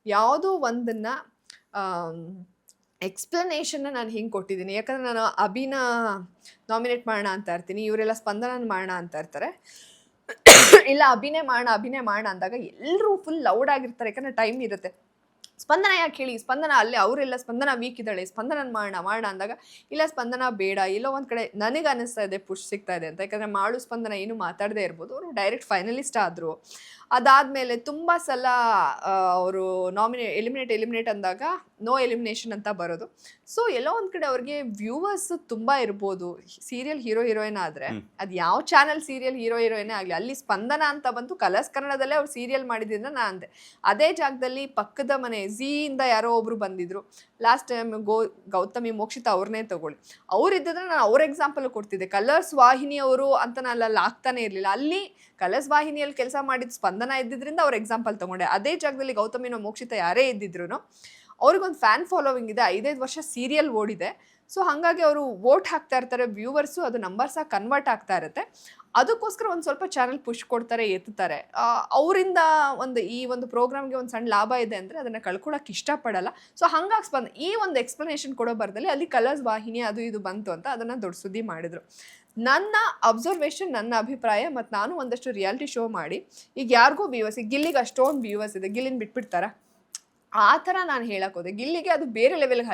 ಯಾವುದೋ ಒಂದನ್ನ ಎಕ್ಸ್ಪ್ಲನೇಷನ್ನ ನಾನು ಹಿಂಗೆ ಕೊಟ್ಟಿದ್ದೀನಿ. ಯಾಕಂದರೆ ನಾನು ಅಭಿನ ನಾಮಿನೇಟ್ ಮಾಡೋಣ ಅಂತ ಇರ್ತೀನಿ, ಇವರೆಲ್ಲ ಸ್ಪಂದನ ಮಾಡೋಣ ಅಂತ ಇರ್ತಾರೆ. ಇಲ್ಲ ಅಭಿನೇ ಮಾಡೋಣ ಅಂದಾಗ ಎಲ್ಲರೂ ಫುಲ್ ಲೌಡ್ ಆಗಿರ್ತಾರೆ, ಯಾಕಂದರೆ ಟೈಮ್ ಇರುತ್ತೆ. ಸ್ಪಂದನ ಯಾಕೆ ಹೇಳಿ, ಸ್ಪಂದನ ಅಲ್ಲೇ ಅವರೆಲ್ಲ ಸ್ಪಂದನ ವೀಕ್ ಇದ್ದಾಳೆ, ಸ್ಪಂದನ ಮಾಡೋಣ ಅಂದಾಗ ಇಲ್ಲ ಸ್ಪಂದನ ಬೇಡ, ಎಲ್ಲೋ ಒಂದು ಕಡೆ ನನಗೆ ಅನ್ನಿಸ್ತಾ ಇದೆ ಪುಷ್ ಸಿಗ್ತಾ ಇದೆ ಅಂತ. ಯಾಕಂದರೆ ಮಾಡು ಸ್ಪಂದನ ಏನು ಮಾತಾಡದೇ ಇರ್ಬೋದು, ಅವರು ಡೈರೆಕ್ಟ್ ಫೈನಲಿಸ್ಟ್ ಆದರು. ಅದಾದಮೇಲೆ ತುಂಬ ಸಲ ಅವರು ಎಲಿಮಿನೇಟ್ ಅಂದಾಗ ನೋ ಎಲಿಮಿನೇಷನ್ ಅಂತ ಬರೋದು. ಸೊ ಎಲ್ಲೋ ಒಂದು ಕಡೆ ಅವ್ರಿಗೆ ವ್ಯೂವರ್ಸ್ ತುಂಬ ಇರ್ಬೋದು. ಸೀರಿಯಲ್ ಹೀರೋಯಿನ್ ಆದರೆ ಅದು ಯಾವ ಚಾನಲ್ ಸೀರಿಯಲ್ ಹೀರೋಯಿನೇ ಆಗಲಿ, ಅಲ್ಲಿ ಸ್ಪಂದನ ಅಂತ ಬಂತು ಕಲರ್ಸ್ ಕನ್ನಡದಲ್ಲೇ ಅವ್ರು ಸೀರಿಯಲ್ ಮಾಡಿದ್ರಿಂದ ನಾನು ಅಂದೆ. ಅದೇ ಜಾಗದಲ್ಲಿ ಪಕ್ಕದ ಮನೆ ಝೀಯಿಂದ ಯಾರೋ ಒಬ್ರು ಬಂದಿದ್ರು ಲಾಸ್ಟ್ ಟೈಮ್, ಗೌತಮಿ ಮೋಕ್ಷಿತ ಅವ್ರನ್ನೇ ತಗೊಳ್ಳಿ, ಅವ್ರಿದ್ದಿದ್ರೆ ನಾನು ಅವ್ರ ಎಕ್ಸಾಂಪಲ್ ಕೊಡ್ತಿದ್ದೆ. ಕಲರ್ಸ್ ವಾಹಿನಿಯವರು ಅಂತ ನಾನು ಅಲ್ಲಿ ಆಗ್ತಾನೆ ಇರಲಿಲ್ಲ. ಅಲ್ಲಿ ಕಲರ್ಸ್ ವಾಹಿನಿಯಲ್ಲಿ ಕೆಲಸ ಮಾಡಿದ ಸ್ಪಂದನ ಇದ್ದಿದ್ರಿಂದ ಅವ್ರ ಎಕ್ಸಾಂಪಲ್ ತಗೊಂಡೆ. ಅದೇ ಜಾಗದಲ್ಲಿ ಗೌತಮಿನೋ ಮೋಕ್ಷಿತ ಯಾರೇ ಇದ್ದಿದ್ರು ಅವ್ರಿಗೊಂದು ಫ್ಯಾನ್ ಫಾಲೋವಿಂಗ್ ಇದೆ, 5 ವರ್ಷ ಸೀರಿಯಲ್ ಓಡಿದೆ. ಸೊ ಹಾಗಾಗಿ ಅವರು ವೋಟ್ ಹಾಕ್ತಾ ಇರ್ತಾರೆ, ವ್ಯೂವರ್ಸು ಅದು ನಂಬರ್ಸಾಗಿ ಕನ್ವರ್ಟ್ ಆಗ್ತಾ ಇರುತ್ತೆ. ಅದಕ್ಕೋಸ್ಕರ ಒಂದು ಸ್ವಲ್ಪ ಚಾನಲ್ ಪುಷ್ ಕೊಡ್ತಾರೆ, ಎತ್ತುತ್ತಾರೆ. ಅವರಿಂದ ಈ ಒಂದು ಪ್ರೋಗ್ರಾಮ್ಗೆ ಒಂದು ಸಣ್ಣ ಲಾಭ ಇದೆ ಅಂದರೆ ಅದನ್ನು ಕಳ್ಕೊಳಕ್ಕೆ ಇಷ್ಟಪಡಲ್ಲ. ಸೊ ಹಾಗಾಗಿ ಈ ಒಂದು ಎಕ್ಸ್ಪ್ಲನೇಷನ್ ಕೊಡೋ ಬರ್ದಲ್ಲಿ ಅಲ್ಲಿ ಕಲರ್ಸ್ ವಾಹಿನಿ ಅದು ಇದು ಬಂತು ಅಂತ ಅದನ್ನು ದೊಡ್ಡ ಸುದ್ದಿ ಮಾಡಿದರು. ನನ್ನ ಅಬ್ಸರ್ವೇಷನ್, ನನ್ನ ಅಭಿಪ್ರಾಯ, ಮತ್ತು ನಾನು ಒಂದಷ್ಟು ರಿಯಾಲಿಟಿ ಶೋ ಮಾಡಿ ಈಗ ಯಾರಿಗೂ ವ್ಯೂವರ್ಸ್, ಈಗ ಗಿಲ್ಲಿಗೆ ಅಷ್ಟೊಂದು ವ್ಯೂವರ್ಸ್ ಇದೆ, ಗಿಲ್ಲಿನ ಬಿಟ್ಬಿಡ್ತಾರ ಆ ಥರ ನಾನು ಹೇಳಕ್ಕೆ ಹೋದೆ. ಗಿಲ್ಲಿಗೆ ಅದು ಬೇರೆ ಲೆವೆಲ್ಗೆ